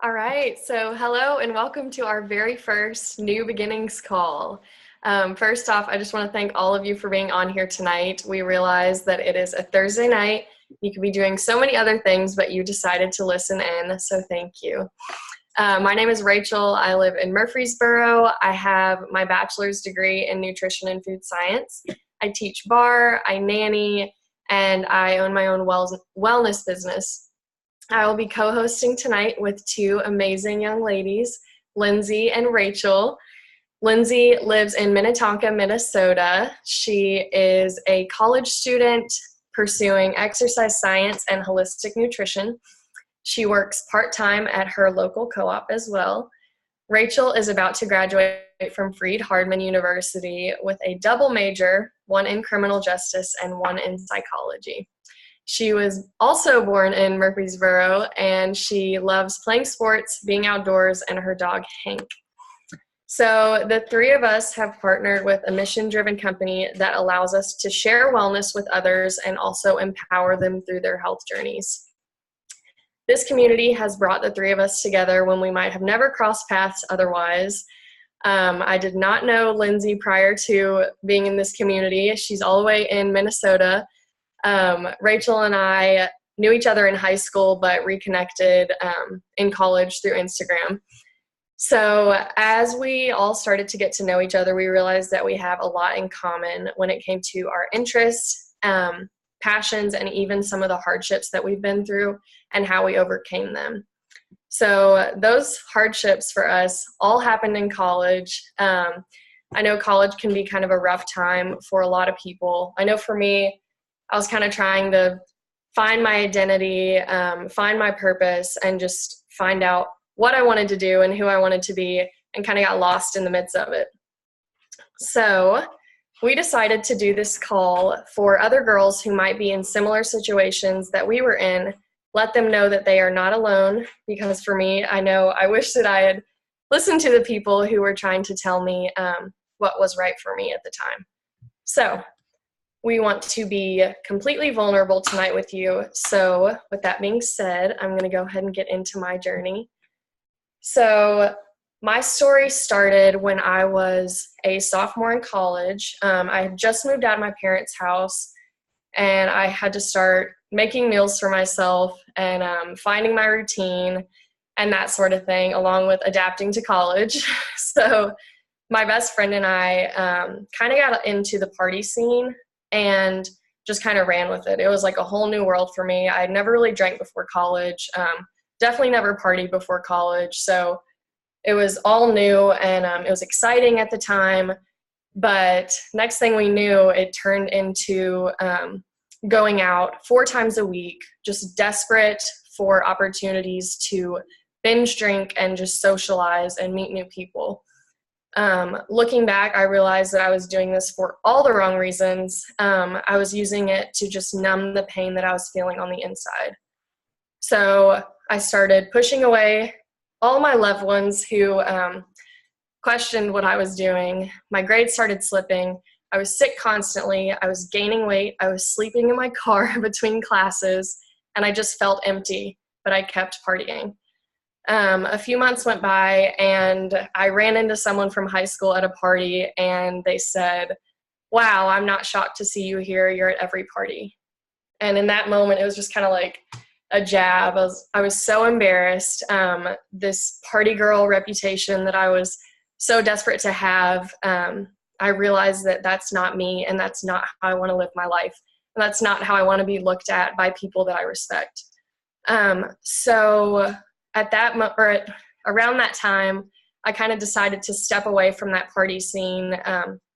All right, so hello and welcome to our very first New Beginnings call. First off, I just want to thank all of you for being on here tonight. We realize that it is a Thursday night. You could be doing so many other things, but you decided to listen in, so thank you. My name is Rachel. I live in Murfreesboro. I have my bachelor's degree in nutrition and food science. I teach bar, I nanny, and I own my own wellness business. I will be co-hosting tonight with two amazing young ladies, Lindsay and Rachel. Lindsay lives in Minnetonka, Minnesota. She is a college student pursuing exercise science and holistic nutrition. She works part-time at her local co-op as well. Rachel is about to graduate from Freed-Hardeman University with a double major, one in criminal justice and one in psychology. She was also born in Murfreesboro, and she loves playing sports, being outdoors, and her dog, Hank. So the three of us have partnered with a mission-driven company that allows us to share wellness with others and also empower them through their health journeys. This community has brought the three of us together when we might have never crossed paths otherwise. I did not know Lindsay prior to being in this community. She's all the way in Minnesota. Rachel and I knew each other in high school, but reconnected in college through Instagram. So as we all started to get to know each other, we realized that we have a lot in common when it came to our interests, passions, and even some of the hardships that we've been through and how we overcame them. So those hardships for us all happened in college. I know college can be kind of a rough time for a lot of people. I know for me, I was kind of trying to find my identity, find my purpose, and just find out what I wanted to do and who I wanted to be, and kind of got lost in the midst of it. So we decided to do this call for other girls who might be in similar situations that we were in, let them know that they are not alone, because for me, I know I wish that I had listened to the people who were trying to tell me what was right for me at the time. So we want to be completely vulnerable tonight with you. So with that being said, I'm going to go ahead and get into my journey. So my story started when I was a sophomore in college. I had just moved out of my parents' house, and I had to start making meals for myself and finding my routine and that sort of thing, along with adapting to college. So my best friend and I kind of got into the party scene and just kind of ran with it. It was like a whole new world for me. I'd never really drank before college, definitely never partied before college. So it was all new, and it was exciting at the time. But next thing we knew, it turned into going out 4 times a week, just desperate for opportunities to binge drink and just socialize and meet new people. Looking back, I realized that I was doing this for all the wrong reasons. I was using it to just numb the pain that I was feeling on the inside. So I started pushing away all my loved ones who questioned what I was doing. My grades started slipping. I was sick constantly. I was gaining weight. I was sleeping in my car between classes, and I just felt empty, but I kept partying. A few months went by, and I ran into someone from high school at a party, and they said, "Wow, I'm not shocked to see you here. You're at every party." And in that moment, it was just kind of like a jab. I was so embarrassed. This party girl reputation that I was so desperate to have, I realized that that's not me, and that's not how I want to live my life. And that's not how I want to be looked at by people that I respect. So at that around that time, I kind of decided to step away from that party scene,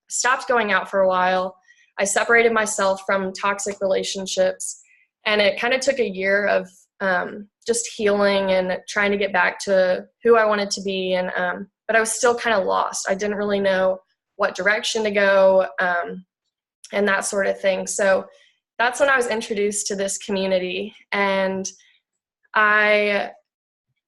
stopped going out for a while. I separated myself from toxic relationships, and it kind of took a year of just healing and trying to get back to who I wanted to be. And but I was still kind of lost. I didn't really know what direction to go and that sort of thing. So that's when I was introduced to this community. And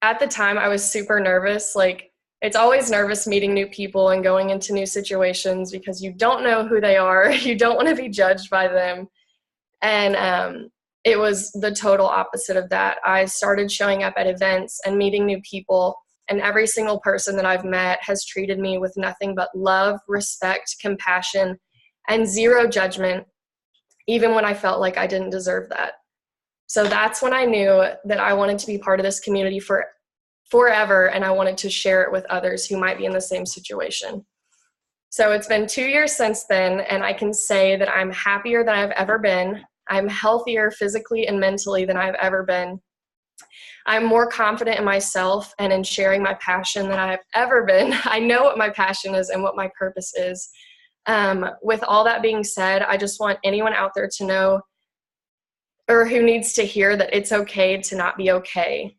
at the time, I was super nervous. Like, it's always nervous meeting new people and going into new situations because you don't know who they are. You don't want to be judged by them. And it was the total opposite of that. I started showing up at events and meeting new people, and every single person that I've met has treated me with nothing but love, respect, compassion, and zero judgment, even when I felt like I didn't deserve that. So that's when I knew that I wanted to be part of this community for forever, and I wanted to share it with others who might be in the same situation. So it's been 2 years since then, and I can say that I'm happier than I've ever been. I'm healthier physically and mentally than I've ever been. I'm more confident in myself and in sharing my passion than I've ever been. I know what my passion is and what my purpose is. With all that being said, I just want anyone out there to know, or who needs to hear, that it's okay to not be okay.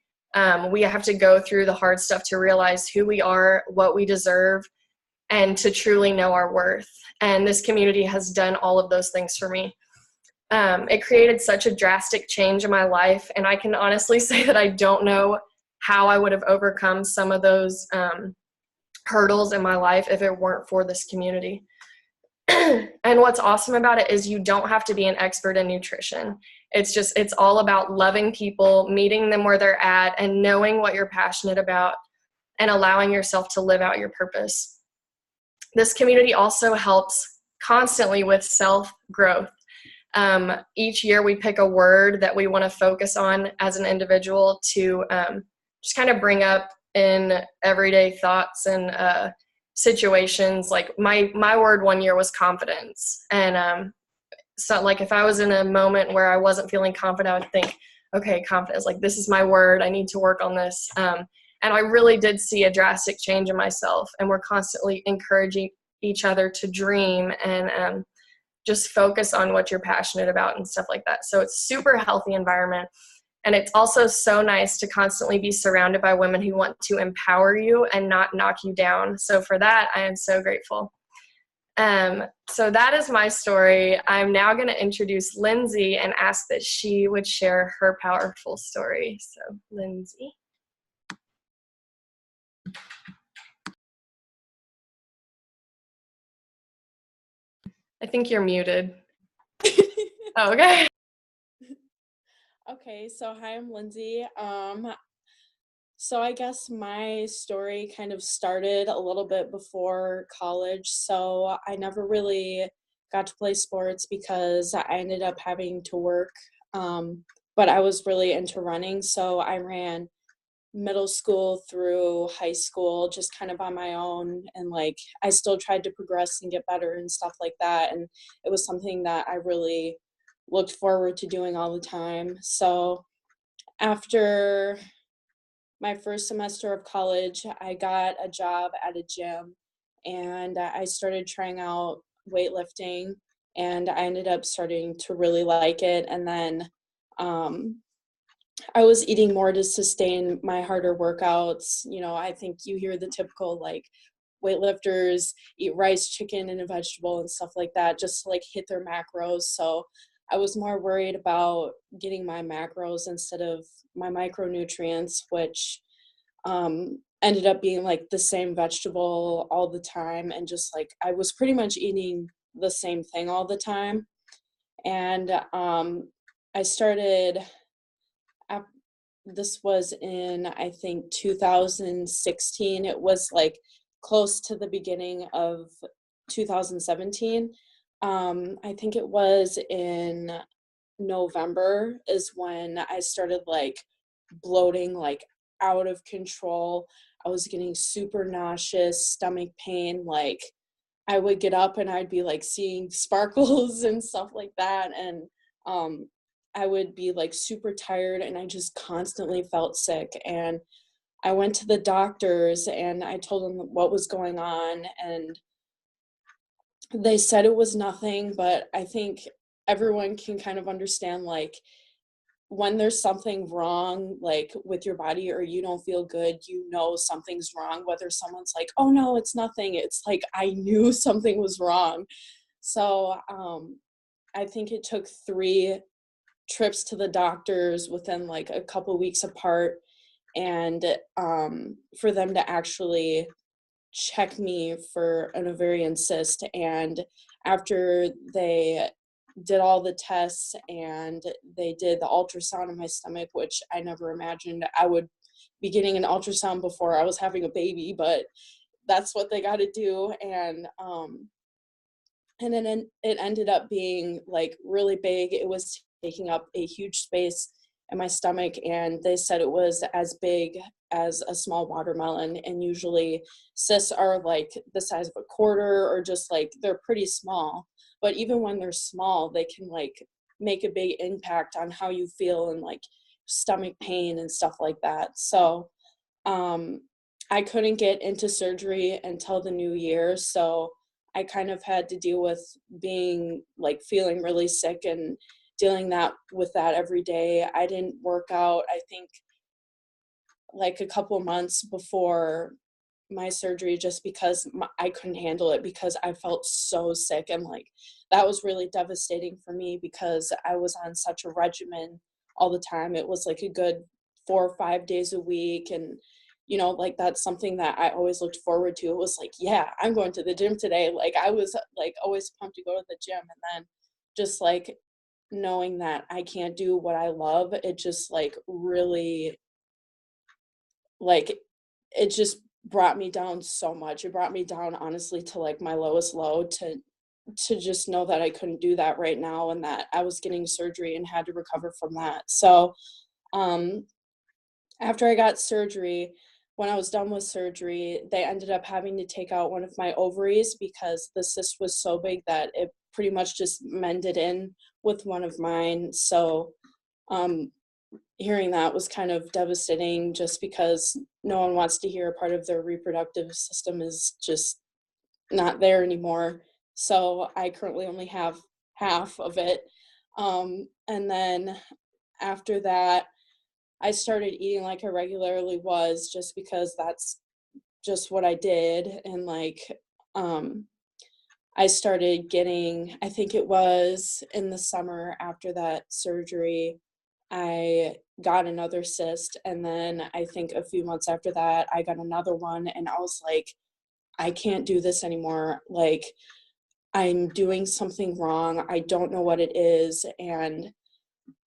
We have to go through the hard stuff to realize who we are, what we deserve, and to truly know our worth. And this community has done all of those things for me. It created such a drastic change in my life, and I can honestly say that I don't know how I would have overcome some of those hurdles in my life if it weren't for this community. And what's awesome about it is you don't have to be an expert in nutrition. It's all about loving people, meeting them where they're at, and knowing what you're passionate about and allowing yourself to live out your purpose. This community also helps constantly with self-growth. Each year we pick a word that we want to focus on as an individual to just kind of bring up in everyday thoughts and situations. Like my word one year was confidence. And so like if I was in a moment where I wasn't feeling confident, I would think, okay, confidence, like this is my word. I need to work on this. And I really did see a drastic change in myself, and we're constantly encouraging each other to dream and just focus on what you're passionate about and stuff like that. So it's super healthy environment. And it's also so nice to constantly be surrounded by women who want to empower you and not knock you down. So for that, I am so grateful. So that is my story. I'm now going to introduce Lindsay and ask that she would share her powerful story. So Lindsay. I think you're muted. Oh, okay. Okay, so hi, I'm Lindsay. So I guess my story kind of started a little bit before college. So I never really got to play sports because I ended up having to work. But I was really into running, so I ran middle school through high school just kind of on my own, and like I still tried to progress and get better and stuff like that, and it was something that I really looked forward to doing all the time. So after my first semester of college, I got a job at a gym, and I started trying out weightlifting, and I ended up starting to really like it. And then I was eating more to sustain my harder workouts. You know, I think you hear the typical like weightlifters eat rice, chicken, and a vegetable and stuff like that just to like hit their macros. So I was more worried about getting my macros instead of my micronutrients, which ended up being like the same vegetable all the time. And just like I was pretty much eating the same thing all the time. And I started, this was in, I think, 2016. It was like close to the beginning of 2017. I think it was in November is when I started like bloating like out of control. I was getting super nauseous, stomach pain. Like I would get up and I'd be like seeing sparkles and stuff like that. And I would be like super tired, and I just constantly felt sick. And I went to the doctors and I told them what was going on, and they said it was nothing. But I think everyone can kind of understand like when there's something wrong like with your body, or you don't feel good, you know something's wrong. Whether someone's like, oh no, it's nothing, it's like I knew something was wrong. So I think it took 3 trips to the doctors within like a couple weeks apart, and for them to actually check me for an ovarian cyst. And after they did all the tests, and they did the ultrasound of my stomach, which I never imagined I would be getting an ultrasound before I was having a baby, but that's what they got to do. And then it ended up being like really big. It was taking up a huge space in my stomach, and they said it was as big as a small watermelon. And usually cysts are like the size of a quarter, or just like they're pretty small. But even when they're small, they can like make a big impact on how you feel, and like stomach pain and stuff like that. So um, I couldn't get into surgery until the new year. So I kind of had to deal with being like feeling really sick and dealing that with that every day. I didn't work out, I think, like a couple months before my surgery, just because I couldn't handle it, because I felt so sick. And like that was really devastating for me, because I was on such a regimen all the time. It was like a good 4 or 5 days a week. And like that's something that I always looked forward to. It was like, yeah, I'm going to the gym today. Like I was like always pumped to go to the gym. And then just like knowing that I can't do what I love, it just like really, like, it just brought me down so much. It brought me down, honestly, to like my lowest low, to just know that I couldn't do that right now, and that I was getting surgery and had to recover from that. So um after I got surgery, when I was done with surgery, they ended up having to take out one of my ovaries, because the cyst was so big that it pretty much just mended in with one of mine. So um hearing that was kind of devastating, just because no one wants to hear a part of their reproductive system is just not there anymore. So I currently only have half of it. And then after that, I started eating like I regularly was, just because that's just what I did. And like, um, I started getting, I think it was in the summer after that surgery, I got another cyst. And then I think a few months after that, I got another one. And I was like, I can't do this anymore. Like, I'm doing something wrong. I don't know what it is. And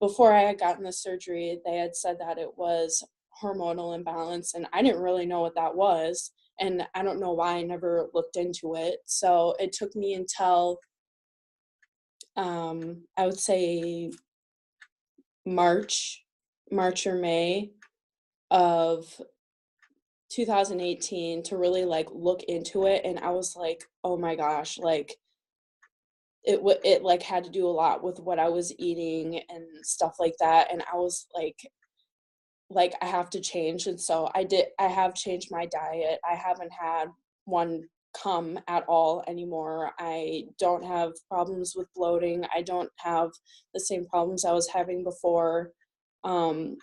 before I had gotten the surgery, they had said that it was hormonal imbalance. And I didn't really know what that was. And I don't know why I never looked into it. So it took me until I would say March, March or May of 2018 to really like look into it. And I was like, oh my gosh, like it like had to do a lot with what I was eating and stuff like that. And I was like I have to change. And so I have changed my diet. I haven't had one come at all anymore. I don't have problems with bloating. I don't have the same problems I was having before. Um,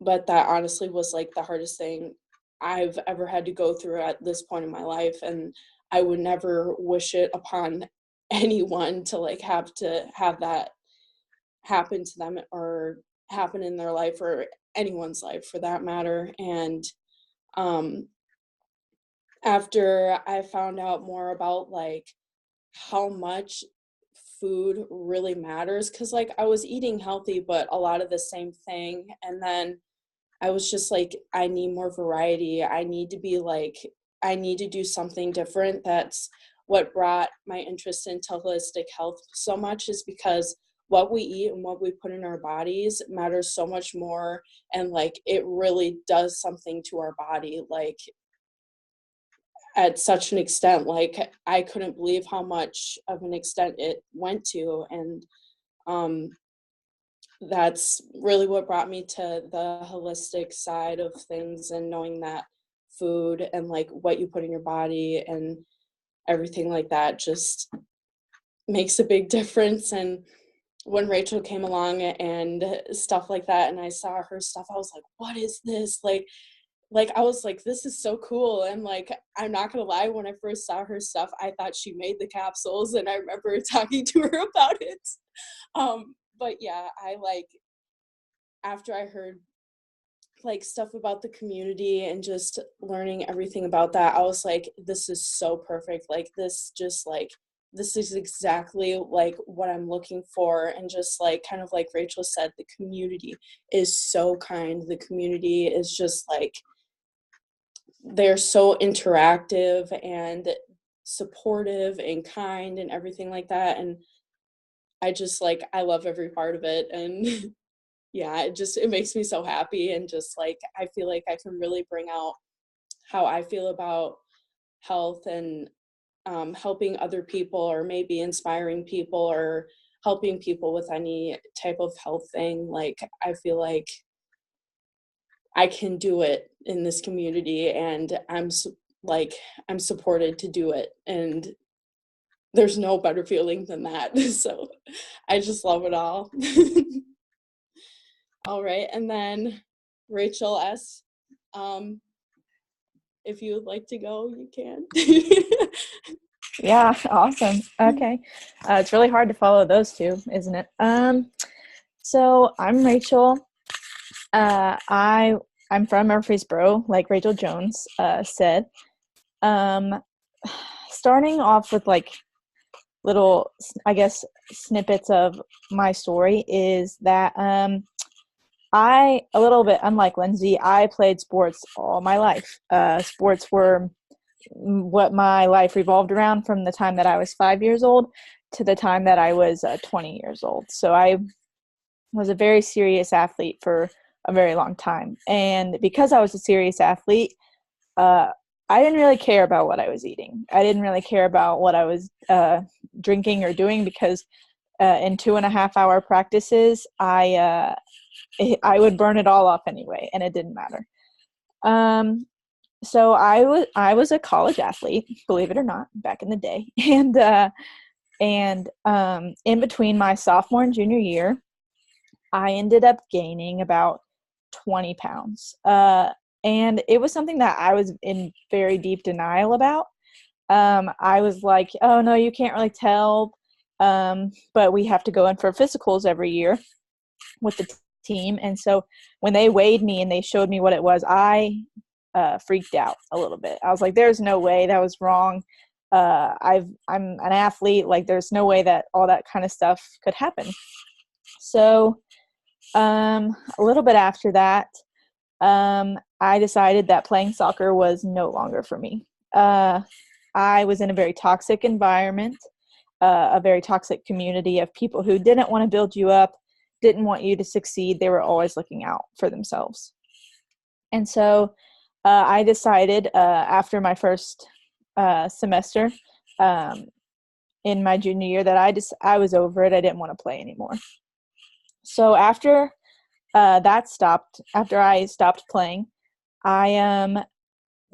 but that honestly was like the hardest thing I've ever had to go through at this point in my life. And I would never wish it upon anyone to like have to have that happen to them, or happen in their life, or anyone's life for that matter. And um after I found out more about like how much food really matters, because like I was eating healthy but a lot of the same thing, and then I was just like, I need more variety. I need to do something different. That's what brought my interest into holistic health so much, is because what we eat and what we put in our bodies matters so much more. And like, it really does something to our body, like at such an extent, like I couldn't believe how much of an extent it went to. And um, that's really what brought me to the holistic side of things, and knowing that food and like what you put in your body and everything like that just makes a big difference. And when Rachel came along and stuff like that, and I saw her stuff, I was like, what is this? Like I was like, this is so cool. And like, I'm not gonna lie, when I first saw her stuff, I thought she made the capsules, and I remember talking to her about it. But yeah, I like, after I heard like stuff about the community and just learning everything about that, I was like, this is so perfect. Like this just like this is exactly like what I'm looking for. And just like, kind of like Rachel said, the community is so kind. The community is just like, they're so interactive and supportive and kind and everything like that. And I just like, I love every part of it. And yeah, it makes me so happy. And just like, I feel like I can really bring out how I feel about health, and helping other people, or maybe inspiring people, or helping people with any type of health thing. Like, I feel like I can do it in this community, and like, I'm supported to do it. And there's no better feeling than that. So I just love it all. All right. And then Rachel S., um, if you would like to go, you can. Yeah, awesome. Okay. It's really hard to follow those two, isn't it? So I'm Rachel. I'm from Murfreesboro, like Rachel Jones said. Starting off with like little, I guess, snippets of my story is that I, a little bit unlike Lindsay, I played sports all my life. Sports were what my life revolved around from the time that I was 5 years old to the time that I was 20 years old. So I was a very serious athlete for a very long time. And because I was a serious athlete, uh, I didn't really care about what I was eating. I didn't really care about what I was drinking or doing, because in 2.5 hour practices, I would burn it all off anyway, and it didn't matter. So I was a college athlete, believe it or not, back in the day, and in between my sophomore and junior year, I ended up gaining about 20 pounds, and it was something that I was in very deep denial about. I was like, oh no, you can't really tell, but we have to go in for physicals every year with the team, and so when they weighed me and they showed me what it was, I freaked out a little bit. I was like, there's no way, that was wrong. I'm an athlete. Like, there's no way that all that kind of stuff could happen. So a little bit after that, I decided that playing soccer was no longer for me. I was in a very toxic environment, a very toxic community of people who didn't want to build you up, didn't want you to succeed. They were always looking out for themselves. And so I decided after my first semester in my junior year that I was over it. I didn't want to play anymore. So after after I stopped playing, I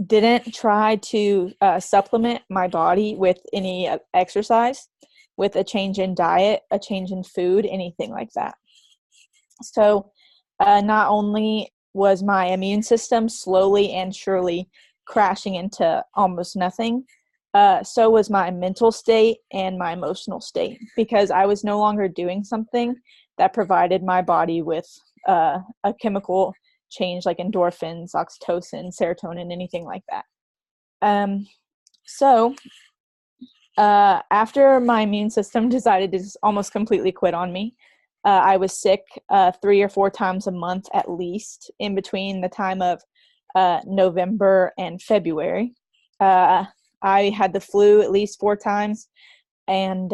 didn't try to supplement my body with any exercise, with a change in diet, a change in food, anything like that. So not only was my immune system slowly and surely crashing into almost nothing, so was my mental state and my emotional state, because I was no longer doing something that provided my body with a chemical change like endorphins, oxytocin, serotonin, anything like that. So after my immune system decided to just almost completely quit on me, I was sick 3 or 4 times a month at least in between the time of November and February. I had the flu at least 4 times, and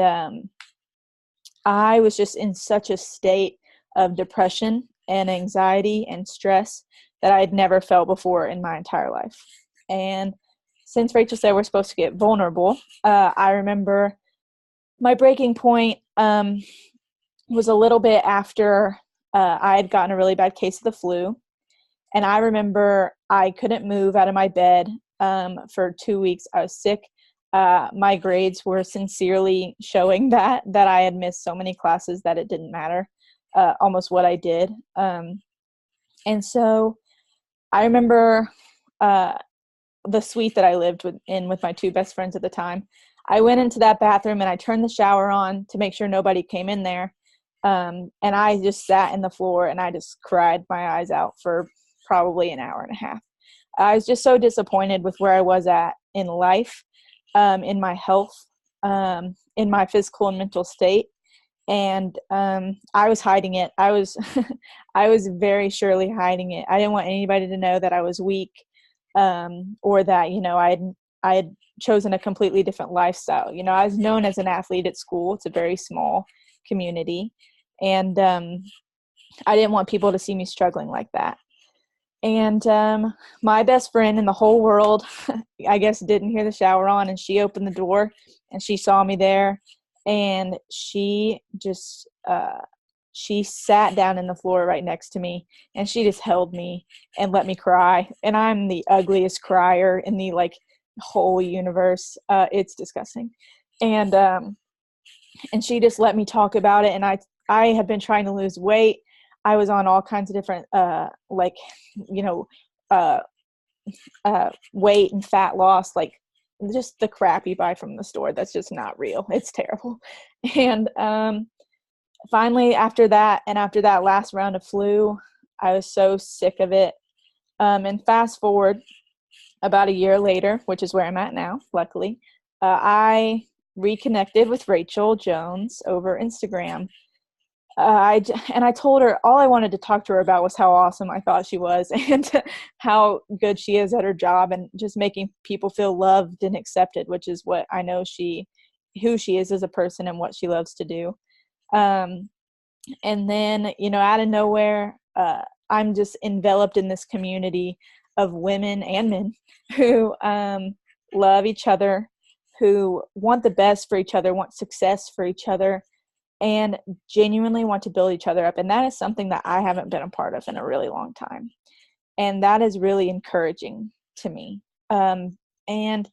I was just in such a state of depression and anxiety and stress that I had never felt before in my entire life. And since Rachel said we're supposed to get vulnerable, I remember my breaking point was a little bit after I had gotten a really bad case of the flu. And I remember I couldn't move out of my bed for 2 weeks. I was sick. My grades were sincerely showing that I had missed so many classes that it didn't matter almost what I did. And so I remember the suite that I lived in with my 2 best friends at the time. I went into that bathroom and I turned the shower on to make sure nobody came in there. And I just sat in the floor and I just cried my eyes out for probably an hour and a half. I was just so disappointed with where I was at in life, in my health, in my physical and mental state. And I was hiding it. I was I was very surely hiding it. I didn't want anybody to know that I was weak, or that, I had chosen a completely different lifestyle. I was known as an athlete at school. It's a very small community. And I didn't want people to see me struggling like that. And my best friend in the whole world, I guess, didn't hear the shower on, and she opened the door and she saw me there, and she just she sat down in the floor right next to me, and she just held me and let me cry. And I'm the ugliest crier in the whole universe. It's disgusting. And she just let me talk about it. And I have been trying to lose weight. I was on all kinds of different weight and fat loss, just the crap you buy from the store. That's just not real. It's terrible. And finally, after that last round of flu, I was so sick of it. And fast forward about a year later, which is where I'm at now, luckily, I reconnected with Rachel Jones over Instagram. I told her all I wanted to talk to her about was how awesome I thought she was, and how good she is at her job, and just making people feel loved and accepted, which is what I know who she is as a person and what she loves to do. And then, out of nowhere, I'm just enveloped in this community of women and men who love each other, who want the best for each other, want success for each other, and genuinely want to build each other up. And that is something that I haven't been a part of in a really long time. And that is really encouraging to me. And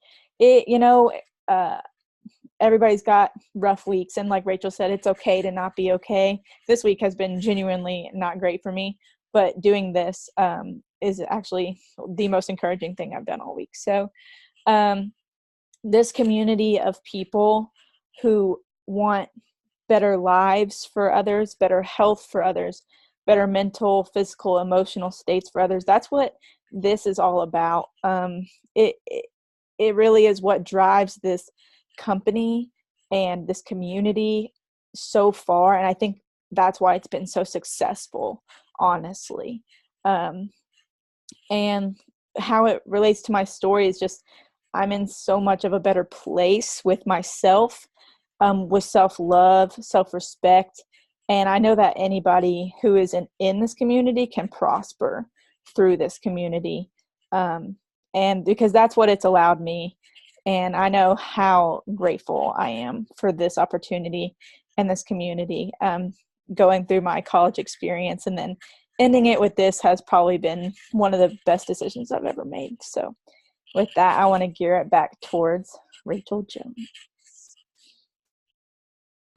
everybody's got rough weeks. And like Rachel said, it's okay to not be okay. This week has been genuinely not great for me, but doing this is actually the most encouraging thing I've done all week. So this community of people who want better lives for others, better health for others, better mental, physical, emotional states for others. That's what this is all about. It really is what drives this company and this community so far. And I think that's why it's been so successful, honestly. And how it relates to my story is just, I'm in so much of a better place with myself, with self-love, self-respect. And I know that anybody who is in this community can prosper through this community. And because that's what it's allowed me. And I know how grateful I am for this opportunity and this community. Going through my college experience and then ending it with this has probably been one of the best decisions I've ever made. So with that, I want to gear it back towards Rachel Jones.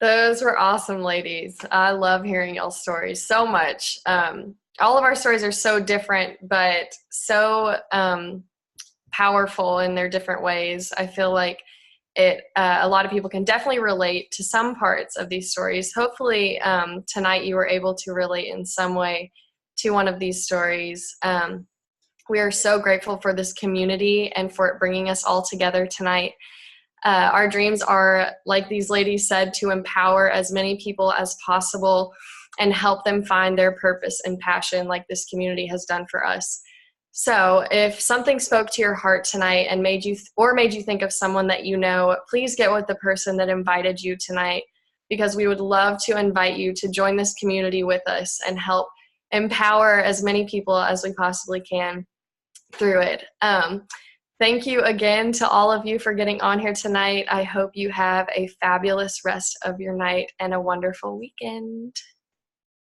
Those were awesome, ladies. I love hearing y'all's stories so much. All of our stories are so different, but so powerful in their different ways. I feel like a lot of people can definitely relate to some parts of these stories. Hopefully tonight you were able to relate in some way to one of these stories. We are so grateful for this community and for it bringing us all together tonight. Our dreams are, like these ladies said, to empower as many people as possible and help them find their purpose and passion like this community has done for us. So if something spoke to your heart tonight and made you think of someone that you know, please get with the person that invited you tonight, because we would love to invite you to join this community with us and help empower as many people as we possibly can through it. Thank you again to all of you for getting on here tonight. I hope you have a fabulous rest of your night and a wonderful weekend.